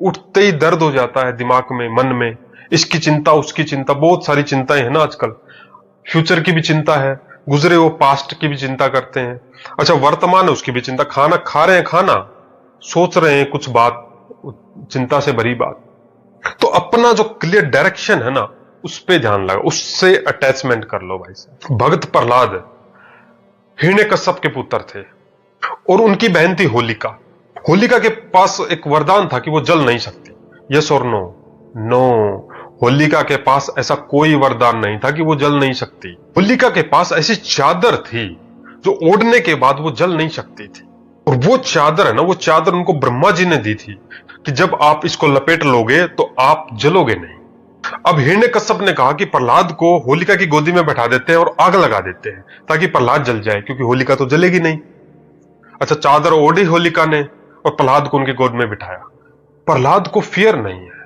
उठते ही दर्द हो जाता है दिमाग में, मन में। इसकी चिंता, उसकी चिंता, बहुत सारी चिंताएं है ना आजकल। फ्यूचर की भी चिंता है, गुजरे वो पास्ट की भी चिंता करते हैं। अच्छा, वर्तमान है उसकी भी चिंता, खाना खा रहे हैं, खाना सोच रहे हैं कुछ बात, चिंता से भरी बात। तो अपना जो क्लियर डायरेक्शन है ना, उस पे ध्यान लगा, उससे अटैचमेंट कर लो भाई साहब। भगत प्रहलाद हिरण्यकश्यप के पुत्र थे और उनकी बहन थी होलिका। होलिका के पास एक वरदान था कि वो जल नहीं सकती। यस और नो? नो, होलिका के पास ऐसा कोई वरदान नहीं था कि वो जल नहीं सकती। होलिका के पास ऐसी चादर थी जो ओढ़ने के बाद वो जल नहीं सकती थी। और वो चादर है ना, वो चादर उनको ब्रह्मा जी ने दी थी कि जब आप इसको लपेट लोगे तो आप जलोगे नहीं। अब हिरण्यकश्यप ने कहा कि प्रहलाद को होलिका की गोदी में बैठा देते हैं और आग लगा देते हैं ताकि प्रहलाद जल जाए, क्योंकि होलिका तो जलेगी नहीं। अच्छा, चादर ओढ़ी होलिका ने और प्रहलाद को उनकी गोद में बिठाया। प्रहलाद को फियर नहीं है,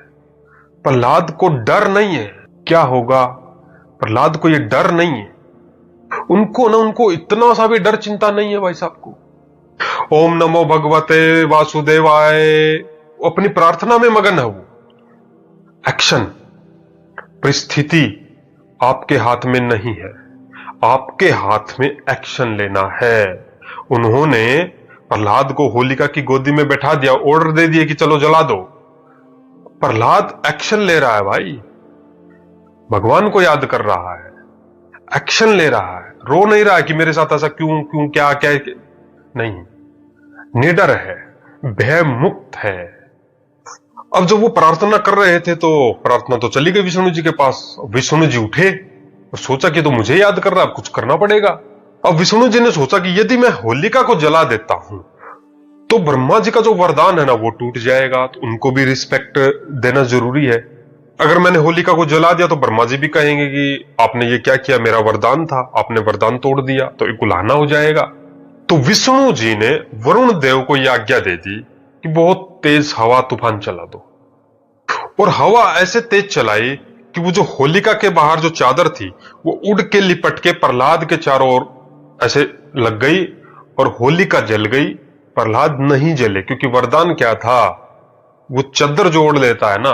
प्रहलाद को डर नहीं है। क्या होगा? प्रहलाद को ये डर नहीं है। उनको इतना सा भी डर चिंता नहीं है भाई साहब को। ओम नमो भगवते वासुदेवाय, अपनी प्रार्थना में मगन है वो। एक्शन, परिस्थिति आपके हाथ में नहीं है, आपके हाथ में एक्शन लेना है। उन्होंने प्रहलाद को होलिका की गोदी में बैठा दिया, ऑर्डर दे दिए कि चलो जला दो। प्रहलाद एक्शन ले रहा है भाई, भगवान को याद कर रहा है, एक्शन ले रहा है, रो नहीं रहा है कि मेरे साथ ऐसा क्यों क्यों क्या क्या, नहीं, निडर है, भय मुक्त है। अब जब वो प्रार्थना कर रहे थे तो प्रार्थना तो चली गई विष्णु जी के पास। विष्णु जी उठे और सोचा कि तो मुझे याद कर रहा है, अब कुछ करना पड़ेगा। अब विष्णु जी ने सोचा कि यदि मैं होलिका को जला देता हूं तो ब्रह्मा जी का जो वरदान है ना वो टूट जाएगा, तो उनको भी रिस्पेक्ट देना जरूरी है। अगर मैंने होलिका को जला दिया तो ब्रह्मा जी भी कहेंगे कि आपने ये क्या किया, मेरा वरदान था, आपने वरदान तोड़ दिया, तो एक गुलाना हो जाएगा। तो विष्णु जी ने वरुण देव को यह आज्ञा दे दी कि बहुत तेज हवा तूफान चला दो। और हवा ऐसे तेज चलाई कि वो जो होलिका के बाहर जो चादर थी वो उड़ के लिपट के प्रहलाद के चारों ओर ऐसे लग गई और होलिका जल गई। प्रहलाद नहीं जले, क्योंकि वरदान क्या था, वो चादर जो ओढ़ लेता है ना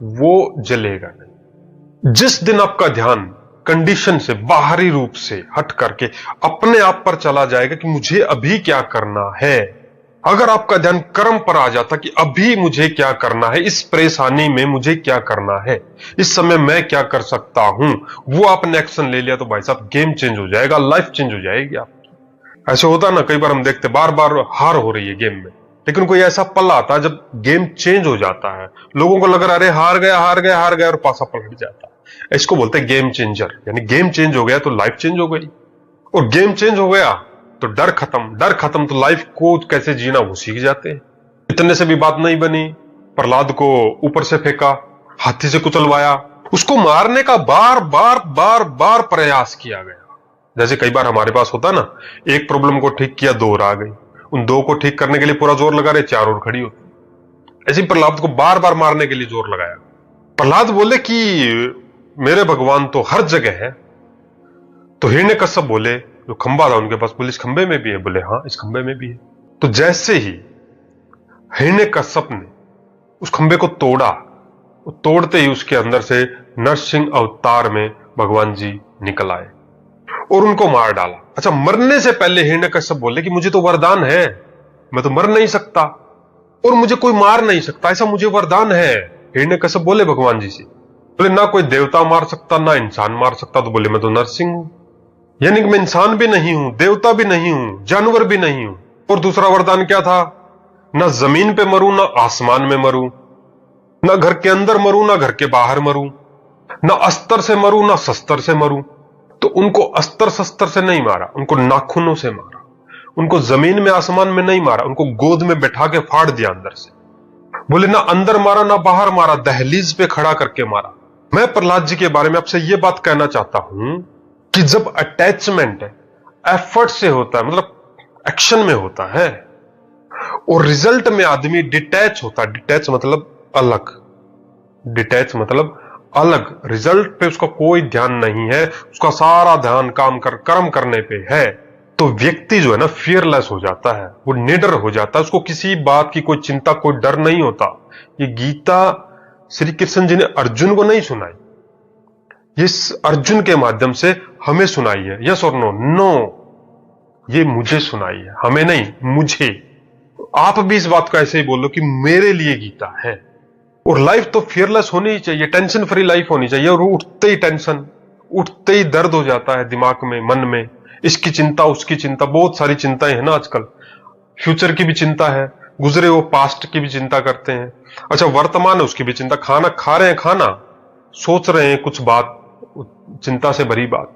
वो जलेगा नहीं। जिस दिन आपका ध्यान कंडीशन से, बाहरी रूप से हट करके अपने आप पर चला जाएगा कि मुझे अभी क्या करना है, अगर आपका ध्यान कर्म पर आ जाता कि अभी मुझे क्या करना है, इस परेशानी में मुझे क्या करना है, इस समय मैं क्या कर सकता हूं, वो आपने एक्शन ले लिया तो भाई साहब गेम चेंज हो जाएगा, लाइफ चेंज हो जाएगी आपकी। ऐसे होता ना, कई बार हम देखते बार बार हार हो रही है गेम में, लेकिन कोई ऐसा पल आता है जब गेम चेंज हो जाता है, लोगों को लग रहा है अरे हार गया हार गया हार गया, और पासा पलट जाता है। इसको बोलते हैं गेम चेंजर। यानी गेम चेंज हो गया तो लाइफ चेंज हो गई, और गेम चेंज हो गया तो डर खत्म, डर खत्म तो लाइफ को कैसे जीना वो सीख जाते हैं। इतने से भी बात नहीं बनी, प्रहलाद को ऊपर से फेंका, हाथी से कुचलवाया, उसको मारने का बार बार बार बार प्रयास किया गया। जैसे कई बार हमारे पास होता ना, एक प्रॉब्लम को ठीक किया, दो और आ गई, उन दो को ठीक करने के लिए पूरा जोर लगा रहे, चार और खड़ी होती। ऐसे प्रहलाद को बार बार मारने के लिए जोर लगाया। प्रहलाद बोले कि मेरे भगवान तो हर जगह है। तो हिरण्यकश्यप बोले, जो खंबा था उनके पास, बोले इस खंबे में भी है? बोले हाँ, इस खंबे में भी है। तो जैसे ही हिरण्यकश्यप ने उस खंबे को तोड़ा, तोड़ते ही उसके अंदर से नरसिंह अवतार में भगवान जी निकल आए और उनको मार डाला। अच्छा, मरने से पहले हिरण्यकश्यप बोले कि मुझे तो वरदान है, मैं तो मर नहीं सकता और मुझे कोई मार नहीं सकता, ऐसा मुझे वरदान है। हिरण्यकश्यप बोले भगवान जी से, बोले ना कोई देवता मार सकता ना इंसान मार सकता। तो बोले मैं तो नरसिंह हूं, यानी कि मैं इंसान भी नहीं हूं, देवता भी नहीं हूं, जानवर भी नहीं हूं। और दूसरा वरदान क्या था, ना जमीन पे मरूं ना आसमान में मरूं, ना घर के अंदर मरूं ना घर के बाहर मरूं, ना अस्त्र से मरूं ना शस्त्र से मरूं। तो उनको अस्त्र शस्त्र से नहीं मारा, उनको नाखूनों से मारा, उनको जमीन में आसमान में नहीं मारा, उनको गोद में बैठा के फाड़ दिया अंदर से। बोले ना अंदर मारा ना बाहर मारा, दहलीज पे खड़ा करके मारा। मैं प्रहलाद जी के बारे में आपसे यह बात कहना चाहता हूं कि जब अटैचमेंट एफर्ट से होता है, मतलब एक्शन में होता है, और रिजल्ट में आदमी डिटैच होता है। डिटैच मतलब अलग, डिटैच मतलब अलग, रिजल्ट पे उसका कोई ध्यान नहीं है, उसका सारा ध्यान कर्म करने पे है। तो व्यक्ति जो है ना फियरलेस हो जाता है, वो निडर हो जाता है, उसको किसी बात की कोई चिंता, कोई डर नहीं होता। ये गीता श्री कृष्ण जी ने अर्जुन को नहीं सुनाई, ये अर्जुन के माध्यम से हमें सुनाई है। यस और नो? नो, ये मुझे सुनाई है, हमें नहीं, मुझे। आप भी इस बात को ऐसे ही बोलो कि मेरे लिए गीता है। और लाइफ तो फियरलेस होनी ही चाहिए, टेंशन फ्री लाइफ होनी चाहिए। और उठते ही टेंशन, उठते ही दर्द हो जाता है दिमाग में, मन में, इसकी चिंता, उसकी चिंता, बहुत सारी चिंताएं हैं ना आजकल। फ्यूचर की भी चिंता है, गुजरे वो पास्ट की भी चिंता करते हैं। अच्छा, वर्तमान है उसकी भी चिंता, खाना खा रहे हैं, खाना सोच रहे हैं कुछ बात, चिंता से भरी बात।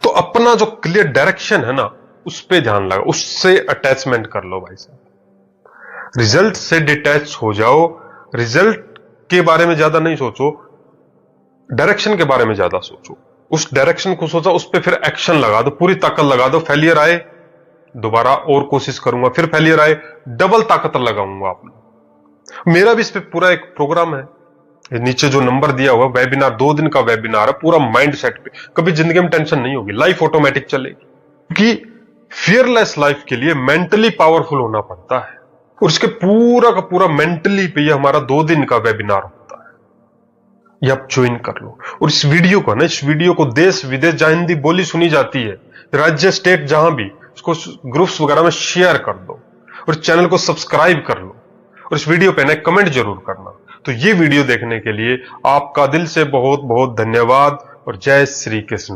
तो अपना जो क्लियर डायरेक्शन है ना, उस पे ध्यान लगा, उससे अटैचमेंट कर लो भाई साहब। रिजल्ट से डिटैच हो जाओ, रिजल्ट के बारे में ज्यादा नहीं सोचो, डायरेक्शन के बारे में ज्यादा सोचो। उस डायरेक्शन को सोचा, उस पर फिर एक्शन लगा दो, पूरी ताकत लगा दो। फेलियर आए, दोबारा और कोशिश करूंगा, फिर फेलियर आए, डबल ताकत लगाऊंगा अपने। मेरा भी इस पे पूरा एक प्रोग्राम है, नीचे जो नंबर दिया हुआ, वेबिनार, 2 दिन का वेबिनार है, पूरा माइंड सेट पे। कभी जिंदगी में टेंशन नहीं होगी, लाइफ ऑटोमेटिक चलेगी। क्योंकि फियरलेस लाइफ के लिए मेंटली पावरफुल होना पड़ता है, और इसके पूरा का पूरा मेंटली पे ये हमारा 2 दिन का वेबिनार होता है। ये आप ज्वाइन कर लो। और इस वीडियो को ना, इस वीडियो को देश विदेश जहां हिंदी बोली सुनी जाती है, राज्य स्टेट जहां भी, उसको ग्रुप्स वगैरह में शेयर कर दो, और चैनल को सब्सक्राइब कर लो, और इस वीडियो पे ना कमेंट जरूर करना। तो ये वीडियो देखने के लिए आपका दिल से बहुत बहुत धन्यवाद, और जय श्री कृष्ण।